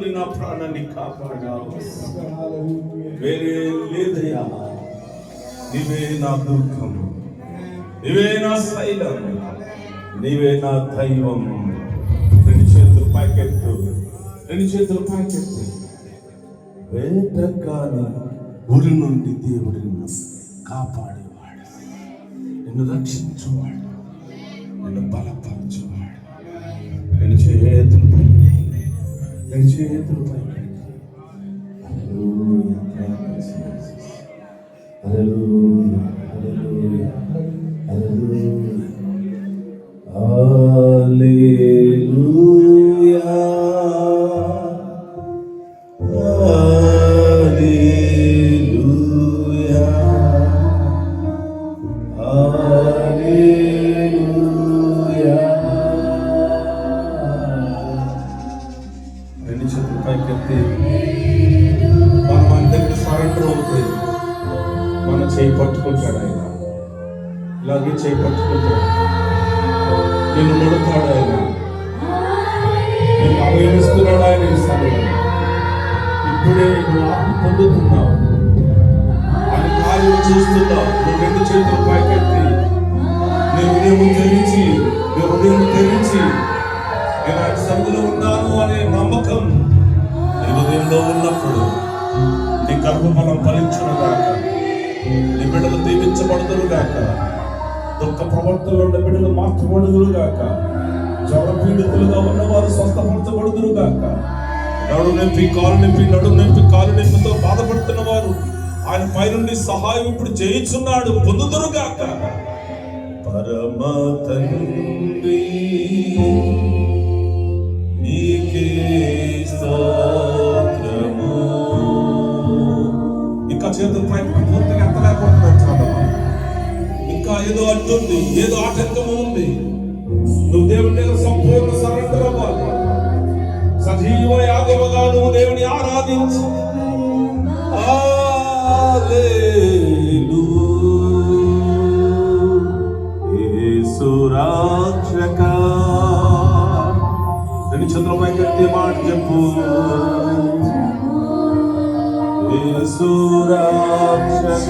నుండి నా ప్రాణాన్ని కాపాడావు. వేరే లేదయ్యా, నీవే నా దుర్గం, నీవే నా శైలం, నీవే నా దైవం. రెండు చేతులు పైకెత్తు, రెండు చేతులు పైకెత్తు. వేటగాని ఊరి నుండి దేవుడు నిన్ను కాపాడేవాడు, నిన్ను రక్షించువాడు, నిన్ను బలపరచువాడు. రెండు చేతులు పైకి, రెండు చేతులు పైకి. హల్లెలూయా, హల్లెలూయా, హల్లెలూయా, హల్లెలూయా, హల్లెలూయా, హల్లెలూయా. రెండు చేతులు పైకెత్తి మనం అందరికి సరెండర్ అవుతుంది. మన చేయి పట్టుకుంటాడు ఆయన, ఇలాగే చేయి పట్టుకుంటాడు. నేను నడుతాడు ఆయన, నేను అభయమిస్తున్నాడు ఆయన. ఇస్తాడు. ఇప్పుడే నువ్వు ఆత్మ పొందుతున్నావు, ఆయన కార్యం చూస్తున్నావు. నువ్వు రెండు చేతులు పైకెత్తి నీ హృదయం తెరిచి, నీ హృదయం తెరిచి నేను ఆయన సన్నిధిలో ఉన్నాను అనే నమ్మకం నీ హృదయంలో ఉన్నప్పుడు నీ గర్భఫలం ఫలించును గాక, నీ బిడ్డలు దీవించబడుదురు గాక, దుఃఖ ప్రవర్తనలో ఉన్న బిడ్డలు మార్చబడుదురు గాక, జ్వర పీడితులుగా ఉన్నవారు స్వస్థపరచబడుదురు గాక, నడు నొప్పి, కాలు నొప్పి, నడు నొప్పి, కాలు నొప్పితో బాధపడుతున్న వారు ఆయన పైనుండి సహాయం ఇప్పుడు చేయించున్నాడు, పొందుదురు గాక. పరమ తండ్రి నీకే స్తోత్రము. ఇంకా చేతులు పైకి పూర్తిగా ఎత్తలేకపోతున్నాడు. ఇంకా ఏదో అడ్డుంది, ఏదో ఆటంకము ఉంది. నువ్వు దేవుని దగ్గర సంపూర్ణ సరెండర్ అవ్వాలి. సజీవ యాగముగా నువ్వు దేవుని ఆరాధించు. యేసు రక్షక. రెండు చంద్రపై కత్తి మాట చెప్పు. యేసు రక్షక.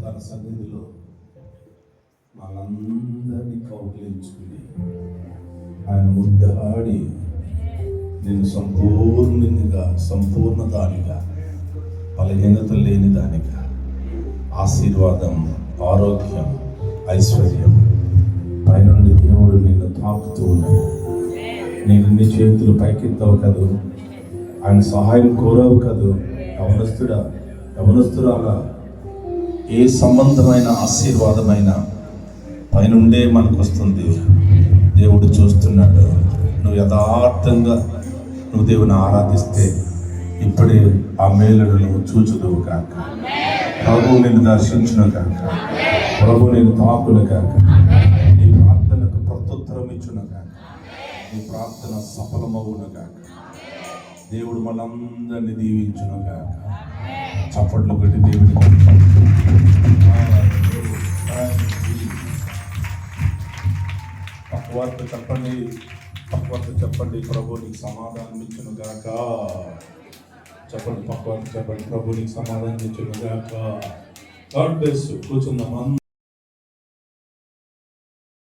తన సన్నిధిలో మనందరినీ కౌగిలించుకుని ఆయన ముద్దాడి నేను సంపూర్ణ దానిగా, బలహీనత లేని దానిగా, ఆశీర్వాదం, ఆరోగ్యం, ఐశ్వర్యం పైనుండి దేవుడు నిన్ను తాకుతూ ఉన్నాడు. నేను నీ చేతులు పైకెత్తావు కదూ, ఆయన సహాయం కోరావు కదూ. యవనస్తురాలా, ఏ సంబంధమైన ఆశీర్వాదమైన పైనుండే మనకు వస్తుంది. దేవుడు చూస్తున్నాడు. నువ్వు యథార్థంగా నువ్వు దేవుని ఆరాధిస్తే ఇప్పుడే ఆ మేలును నువ్వు చూచుదువు కాక. ప్రభు నిన్ను దర్శించును కాక, ప్రభు నేను తాకును కాక, నీ ప్రార్థనకు ప్రత్యుత్తరం ఇచ్చును కాక, నీ ప్రార్థన సఫలమవును కాక. దేవుడు మనందరినీ దీవించును కాక. చప్పట్లు కొట్టి దేవుడికి పక్కవార్త చెప్పండి. ప్రభు నీకు సమాధానం ఇచ్చును గాక. చెప్పండి, పక్కవార్త చెప్పండి. ప్రభు నీకు సమాధానం ఇచ్చును గాక. God bless you. కూర్చుందాం.